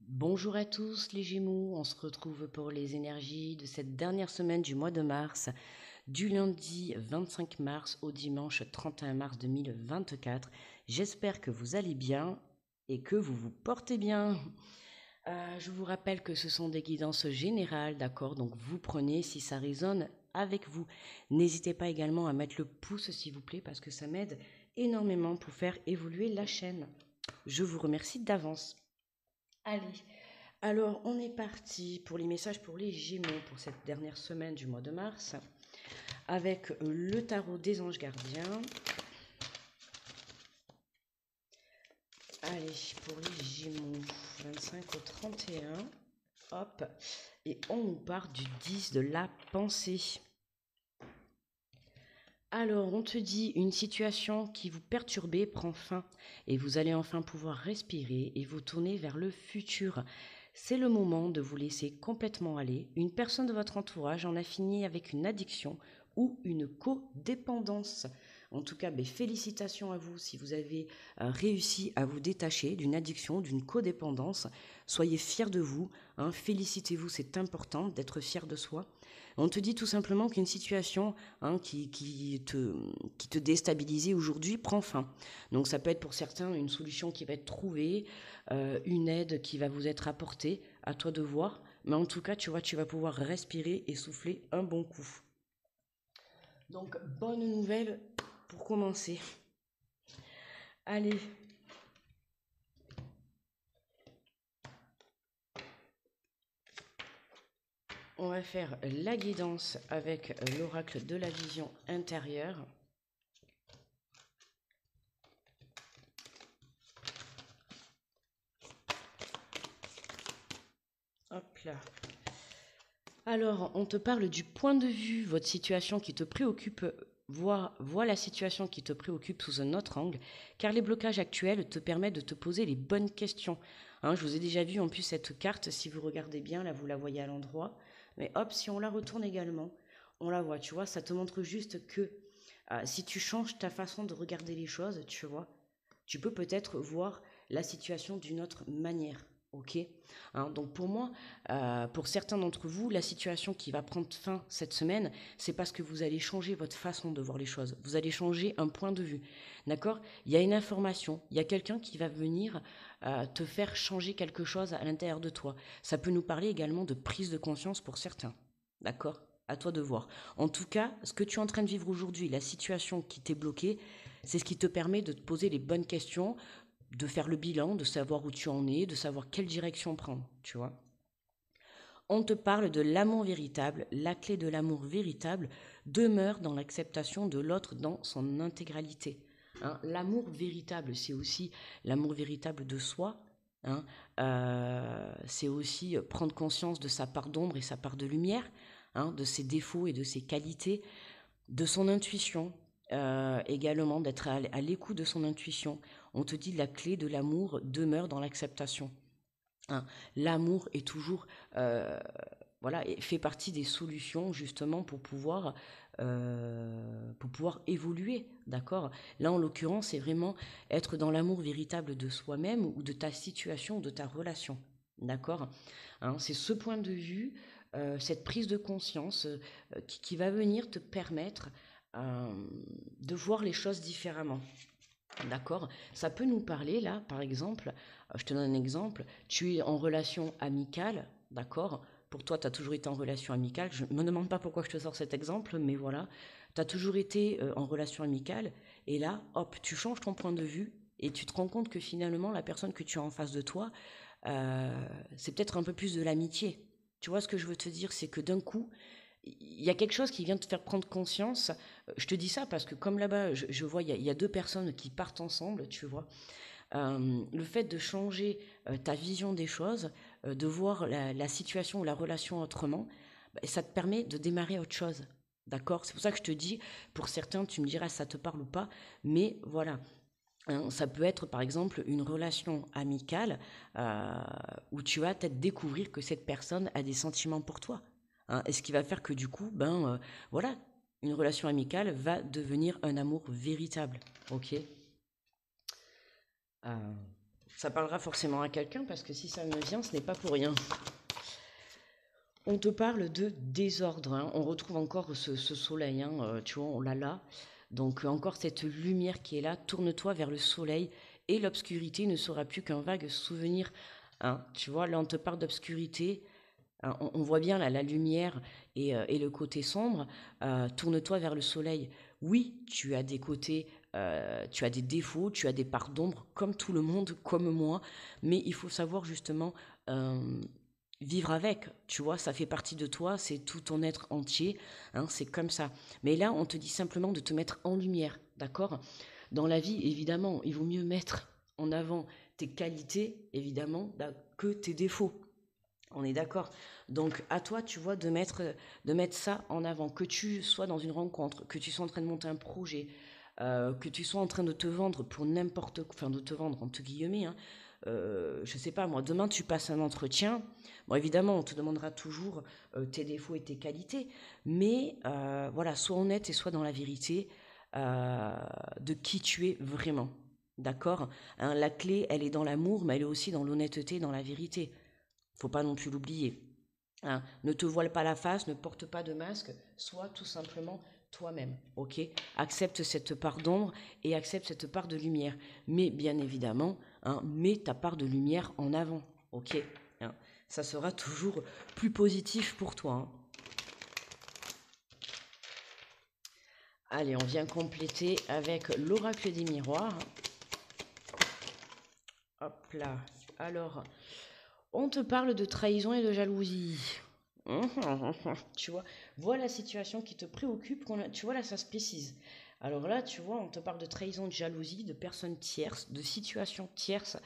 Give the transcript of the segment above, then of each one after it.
Bonjour à tous les Gémeaux, on se retrouve pour les énergies de cette dernière semaine du mois de mars, du lundi 25 mars au dimanche 31 mars 2024. J'espère que vous allez bien et que vous vous portez bien. Je vous rappelle que ce sont des guidances générales, d'accord? Donc vous prenez si ça résonne avec vous. N'hésitez pas également à mettre le pouce s'il vous plaît parce que ça m'aide énormément pour faire évoluer la chaîne. Je vous remercie d'avance. Allez, alors on est parti pour les messages pour les Gémeaux pour cette dernière semaine du mois de mars avec le tarot des anges gardiens. Allez, pour les Gémeaux, 25 au 31, hop, et on nous part du 10 de la pensée. Alors, on te dit, une situation qui vous perturbait prend fin et vous allez enfin pouvoir respirer et vous tourner vers le futur. C'est le moment de vous laisser complètement aller. Une personne de votre entourage en a fini avec une addiction ou une codépendance. En tout cas, félicitations à vous si vous avez réussi à vous détacher d'une addiction, d'une codépendance. Soyez fiers de vous, hein, félicitez-vous, c'est important d'être fier de soi. On te dit tout simplement qu'une situation qui te déstabilisait aujourd'hui prend fin. Donc ça peut être pour certains une solution qui va être trouvée, une aide qui va vous être apportée, à toi de voir. Mais en tout cas, tu vois, tu vas pouvoir respirer et souffler un bon coup. Donc, bonne nouvelle pour commencer. Allez. On va faire la guidance avec l'oracle de la vision intérieure. Hop là. Alors, on te parle du point de vue, votre situation qui te préoccupe, vois la situation qui te préoccupe sous un autre angle, car les blocages actuels te permettent de te poser les bonnes questions. Hein, je vous ai déjà vu en plus cette carte, si vous regardez bien, là vous la voyez à l'endroit, mais hop, si on la retourne également, on la voit, tu vois, ça te montre juste que si tu changes ta façon de regarder les choses, tu vois, tu peux peut-être voir la situation d'une autre manière. Ok, hein, donc pour moi, pour certains d'entre vous, la situation qui va prendre fin cette semaine, c'est parce que vous allez changer votre façon de voir les choses. Vous allez changer un point de vue. D'accord? Il y a une information, il y a quelqu'un qui va venir te faire changer quelque chose à l'intérieur de toi. Ça peut nous parler également de prise de conscience pour certains. D'accord? À toi de voir. En tout cas, ce que tu es en train de vivre aujourd'hui, la situation qui t'est bloquée, c'est ce qui te permet de te poser les bonnes questions, de faire le bilan, de savoir où tu en es, de savoir quelle direction prendre, tu vois. On te parle de l'amour véritable. La clé de l'amour véritable demeure dans l'acceptation de l'autre dans son intégralité. Hein, l'amour véritable, c'est aussi l'amour véritable de soi. Hein, c'est aussi prendre conscience de sa part d'ombre et sa part de lumière, hein, de ses défauts et de ses qualités, de son intuition, également d'être à l'écoute de son intuition. On te dit la clé de l'amour demeure dans l'acceptation. Hein, l'amour est toujours, voilà, et fait partie des solutions justement pour pouvoir évoluer, d'accord? Là, en l'occurrence, c'est vraiment être dans l'amour véritable de soi-même ou de ta situation, ou de ta relation, d'accord? Hein, c'est ce point de vue, cette prise de conscience qui va venir te permettre euh, de voir les choses différemment. D'accord? Ça peut nous parler là, par exemple, je te donne un exemple, tu es en relation amicale, d'accord? Pour toi, tu as toujours été en relation amicale. Je me demande pas pourquoi je te sors cet exemple, mais voilà. Tu as toujours été en relation amicale, et là, hop, tu changes ton point de vue, et tu te rends compte que finalement, la personne que tu as en face de toi, c'est peut-être un peu plus de l'amitié. Tu vois ce que je veux te dire, c'est que d'un coup, il y a quelque chose qui vient te faire prendre conscience. Je te dis ça parce que comme là-bas, je vois, il y a deux personnes qui partent ensemble, tu vois. Le fait de changer ta vision des choses, de voir la situation ou la relation autrement, ça te permet de démarrer autre chose. D'accord? C'est pour ça que je te dis, pour certains, tu me diras ça te parle ou pas, mais voilà. Hein, ça peut être par exemple une relation amicale où tu vas peut-être découvrir que cette personne a des sentiments pour toi. Hein, et ce qui va faire que du coup, voilà, une relation amicale va devenir un amour véritable. Ok. Euh, Ça parlera forcément à quelqu'un parce que si ça me vient, ce n'est pas pour rien. On te parle de désordre, hein. On retrouve encore ce soleil, hein, tu vois, on l'a là. Donc encore cette lumière qui est là, tourne-toi vers le soleil et l'obscurité ne sera plus qu'un vague souvenir, hein. Tu vois, là on te parle d'obscurité, hein, on voit bien là, la lumière et le côté sombre. Tourne-toi vers le soleil. Oui, tu as des côtés, tu as des défauts, tu as des parts d'ombre, comme tout le monde, comme moi, mais il faut savoir justement euh, vivre avec, tu vois, ça fait partie de toi, c'est tout ton être entier, hein, c'est comme ça. Mais là, on te dit simplement de te mettre en lumière, d'accord? Dans la vie, évidemment, il vaut mieux mettre en avant tes qualités, évidemment, que tes défauts. On est d'accord. Donc, à toi, tu vois, de mettre ça en avant. Que tu sois dans une rencontre, que tu sois en train de monter un projet, que tu sois en train de te vendre pour n'importe quoi, enfin, de te vendre entre guillemets, hein, je sais pas, moi, demain, tu passes un entretien. Bon, évidemment, on te demandera toujours tes défauts et tes qualités. Mais, voilà, sois honnête et sois dans la vérité euh, de qui tu es vraiment. D'accord? Hein, la clé, elle est dans l'amour, mais elle est aussi dans l'honnêteté, dans la vérité. Faut pas non plus l'oublier. Hein. Ne te voile pas la face, ne porte pas de masque, sois tout simplement toi-même, ok? Accepte cette part d'ombre et accepte cette part de lumière. Mais bien évidemment, hein, mets ta part de lumière en avant, ok? Hein. Ça sera toujours plus positif pour toi. Hein. Allez, on vient compléter avec l'oracle des miroirs. Hop là. Alors, on te parle de trahison et de jalousie. Tu vois, voilà la situation qui te préoccupe. Tu vois, là, ça se précise. Alors là, tu vois, on te parle de trahison, de jalousie, de personnes tierces, de situations tierces.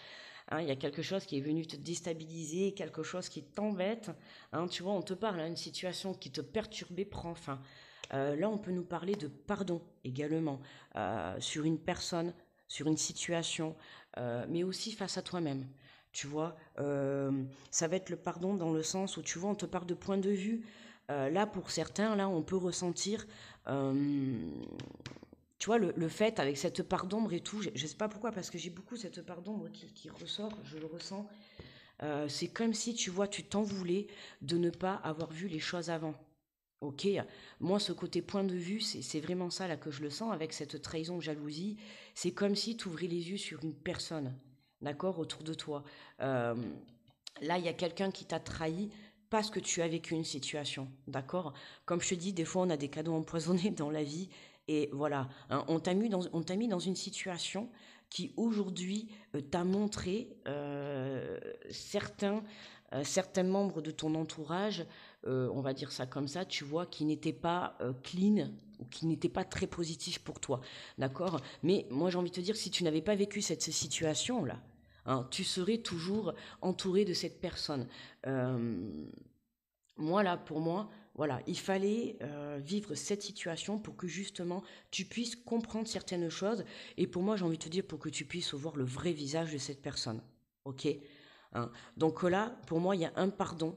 Hein, il y a quelque chose qui est venu te déstabiliser, quelque chose qui t'embête. Hein, tu vois, on te parle d'une situation qui te perturbait prend fin. Là, on peut nous parler de pardon également sur une personne, sur une situation, mais aussi face à toi-même. Tu vois, ça va être le pardon dans le sens où, tu vois, on te parle de point de vue. Là, pour certains, là, on peut ressentir, tu vois, le fait avec cette part d'ombre et tout. Je sais pas pourquoi, parce que j'ai beaucoup cette part d'ombre qui ressort, je le ressens. C'est comme si, tu vois, tu t'en voulais de ne pas avoir vu les choses avant. Ok, moi ce côté point de vue, c'est vraiment ça là que je le sens avec cette trahison, jalousie. C'est comme si tu ouvrais les yeux sur une personne, d'accord, autour de toi. Euh, Là, il y a quelqu'un qui t'a trahi parce que tu as vécu une situation, d'accord? Comme je te dis, des fois on a des cadeaux empoisonnés dans la vie et voilà, hein, on t'a mis dans une situation qui aujourd'hui t'a montré certains membres de ton entourage, on va dire ça comme ça, tu vois, qui n'étaient pas clean ou qui n'étaient pas très positifs pour toi, d'accord? Mais moi j'ai envie de te dire, si tu n'avais pas vécu cette situation-là, hein, tu serais toujours entouré de cette personne. Euh, Moi, là, pour moi, voilà, il fallait vivre cette situation pour que justement tu puisses comprendre certaines choses. Et pour moi, j'ai envie de te dire, pour que tu puisses voir le vrai visage de cette personne. Ok? Hein. Donc là, pour moi, il y a un pardon.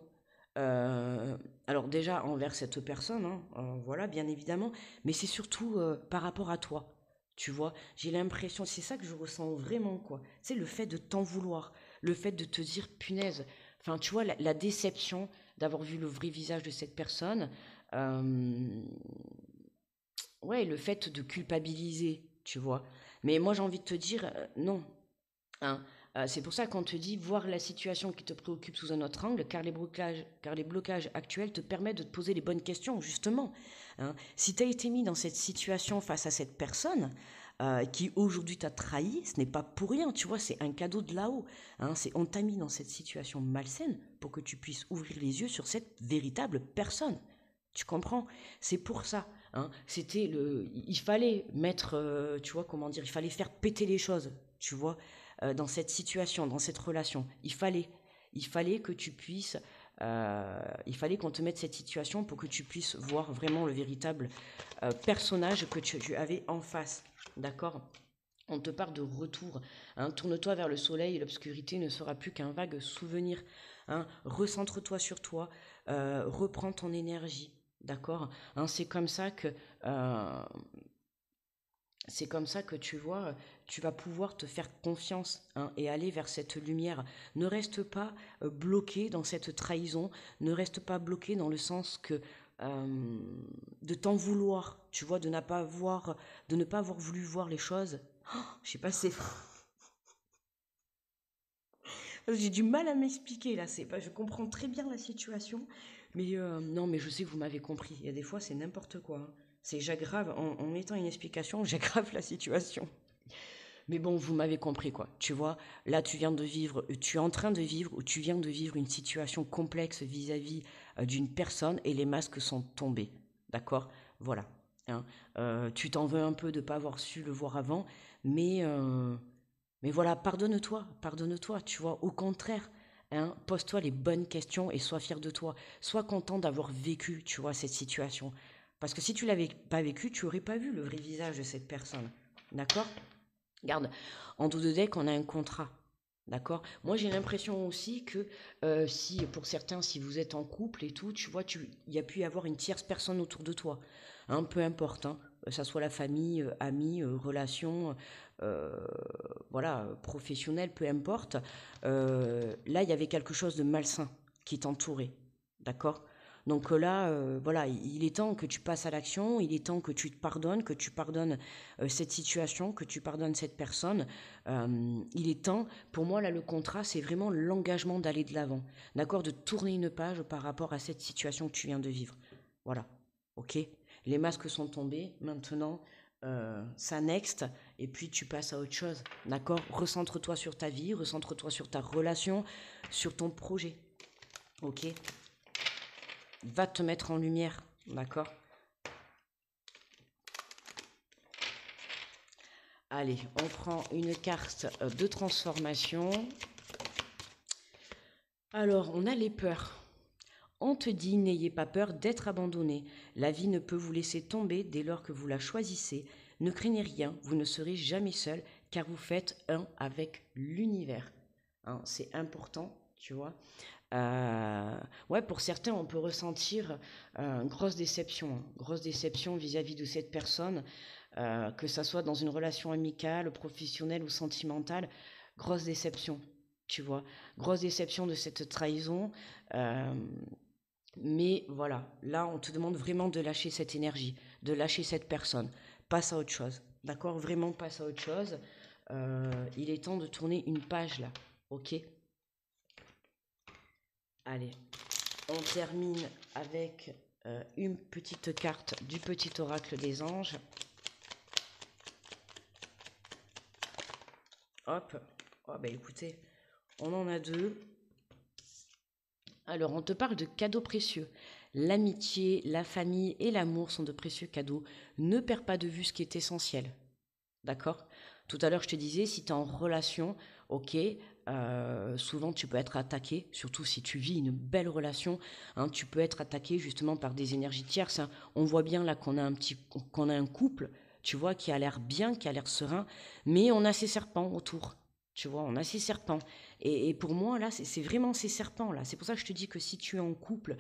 Euh, alors déjà envers cette personne, hein, voilà, bien évidemment, mais c'est surtout par rapport à toi. Tu vois, j'ai l'impression, c'est ça que je ressens vraiment, quoi. C'est le fait de t'en vouloir, le fait de te dire, punaise, enfin, tu vois, la déception d'avoir vu le vrai visage de cette personne, euh, ouais, le fait de culpabiliser, tu vois. Mais moi, j'ai envie de te dire, non, hein. C'est pour ça qu'on te dit voir la situation qui te préoccupe sous un autre angle, car les blocages actuels te permettent de te poser les bonnes questions, justement. Hein. Si tu as été mis dans cette situation face à cette personne qui aujourd'hui t'a trahi, ce n'est pas pour rien, tu vois, c'est un cadeau de là-haut. Hein. On t'a mis dans cette situation malsaine pour que tu puisses ouvrir les yeux sur cette véritable personne. Tu comprends? C'est pour ça. Hein. Il fallait mettre, tu vois, comment dire, il fallait faire péter les choses, tu vois dans cette situation, dans cette relation. Il fallait que tu puisses, il fallait qu'on te mette cette situation pour que tu puisses voir vraiment le véritable personnage que tu avais en face. D'accord? On te parle de retour. Hein. Tourne-toi vers le soleil et l'obscurité ne sera plus qu'un vague souvenir. Hein. Recentre-toi sur toi. Reprends ton énergie. D'accord? Hein, c'est comme ça que c'est comme ça que tu vois, tu vas pouvoir te faire confiance, hein, et aller vers cette lumière. Ne reste pas bloqué dans cette trahison, ne reste pas bloqué dans le sens que euh, de t'en vouloir, tu vois, de ne pas avoir voulu voir les choses. Oh, je sais pas, c'est j'ai du mal à m'expliquer là, c'est pas, je comprends très bien la situation, mais non, mais je sais que vous m'avez compris. Il y a des fois, c'est n'importe quoi, hein. C'est j'aggrave, en mettant une explication, j'aggrave la situation. Mais bon, vous m'avez compris quoi. Tu vois, là, tu es en train de vivre ou tu viens de vivre une situation complexe vis-à-vis d'une personne et les masques sont tombés. D'accord. Voilà. Hein. Tu t'en veux un peu de ne pas avoir su le voir avant, mais, euh, mais voilà, pardonne-toi, pardonne-toi, tu vois. Au contraire, hein, pose-toi les bonnes questions et sois fier de toi. Sois content d'avoir vécu, tu vois, cette situation. Parce que si tu l'avais pas vécu, tu aurais pas vu le vrai visage de cette personne. D'accord. Regarde, en dos de deck, on a un contrat. D'accord. Moi, j'ai l'impression aussi que si, pour certains, si vous êtes en couple et tout, tu vois, il y a pu y avoir une tierce personne autour de toi. Hein, peu importe, hein, ça soit la famille, amis, relations, euh, voilà, professionnelles, peu importe. Là, il y avait quelque chose de malsain qui t'entourait. D'accord. Donc là, voilà, il est temps que tu passes à l'action, il est temps que tu pardonnes cette situation, que tu pardonnes cette personne. Il est temps, pour moi, là, le contrat, c'est vraiment l'engagement d'aller de l'avant, d'accord, de tourner une page par rapport à cette situation que tu viens de vivre. Voilà, ok. Les masques sont tombés, maintenant, ça next, et puis tu passes à autre chose, d'accord. Recentre-toi sur ta vie, recentre-toi sur ta relation, sur ton projet, ok. Va te mettre en lumière, d'accord. Allez, on prend une carte de transformation. Alors, on a les peurs. On te dit, n'ayez pas peur d'être abandonné. La vie ne peut vous laisser tomber dès lors que vous la choisissez. Ne craignez rien, vous ne serez jamais seul, car vous faites un avec l'univers. Hein, c'est important, tu vois. Ouais, pour certains, on peut ressentir grosse déception vis-à-vis de cette personne, que ça soit dans une relation amicale, professionnelle ou sentimentale, grosse déception, tu vois, grosse déception de cette trahison. euh, mais voilà, là, on te demande vraiment de lâcher cette énergie, de lâcher cette personne. Passe à autre chose, d'accord? Vraiment, passe à autre chose. Il est temps de tourner une page là, ok? Allez, on termine avec une petite carte du petit oracle des anges. Hop. Oh, bah écoutez, on en a deux. Alors, on te parle de cadeaux précieux. L'amitié, la famille et l'amour sont de précieux cadeaux. Ne perds pas de vue ce qui est essentiel. D'accord. Tout à l'heure, je te disais, si tu es en relation, ok, souvent tu peux être attaqué, surtout si tu vis une belle relation, hein, tu peux être attaqué justement par des énergies tierces, hein. On voit bien là qu'on a un couple, tu vois, qui a l'air bien, qui a l'air serein, mais on a ces serpents autour. Tu vois, on a ces serpents. Et pour moi, là, c'est vraiment ces serpents-là. C'est pour ça que je te dis que si tu es en couple,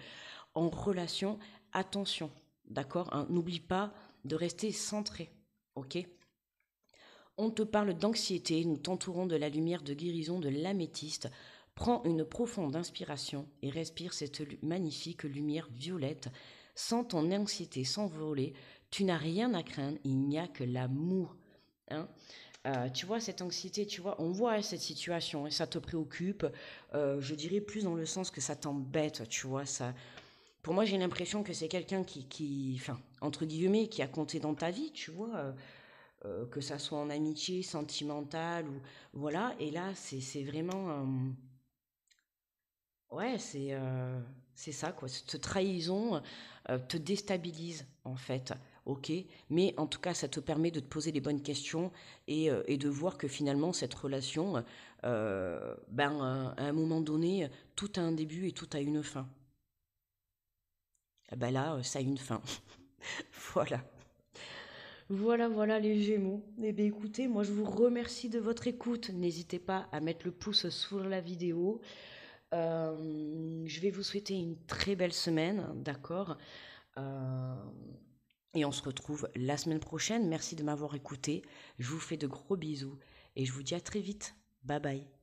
en relation, attention, d'accord, hein, n'oublie pas de rester centré, ok. On te parle d'anxiété, nous t'entourons de la lumière de guérison de l'améthyste. Prends une profonde inspiration et respire cette magnifique lumière violette. Sens ton anxiété s'envoler. Tu n'as rien à craindre, il n'y a que l'amour. Hein. Tu vois, cette anxiété, tu vois, on voit cette situation et ça te préoccupe. Je dirais plus dans le sens que ça t'embête, tu vois. Ça, pour moi, j'ai l'impression que c'est quelqu'un enfin, entre guillemets, qui a compté dans ta vie, tu vois. Que ça soit en amitié, sentimentale ou voilà. Et là, c'est vraiment, ouais, c'est ça quoi. Cette trahison te déstabilise en fait. Ok, mais en tout cas, ça te permet de te poser les bonnes questions et de voir que finalement, cette relation, à un moment donné, tout a un début et tout a une fin. Eh ben là, ça a une fin. Voilà. Voilà, voilà les Gémeaux. Eh bien écoutez, moi je vous remercie de votre écoute. N'hésitez pas à mettre le pouce sous la vidéo. Je vais vous souhaiter une très belle semaine, d'accord. Euh, Et on se retrouve la semaine prochaine. Merci de m'avoir écouté. Je vous fais de gros bisous et je vous dis à très vite. Bye bye.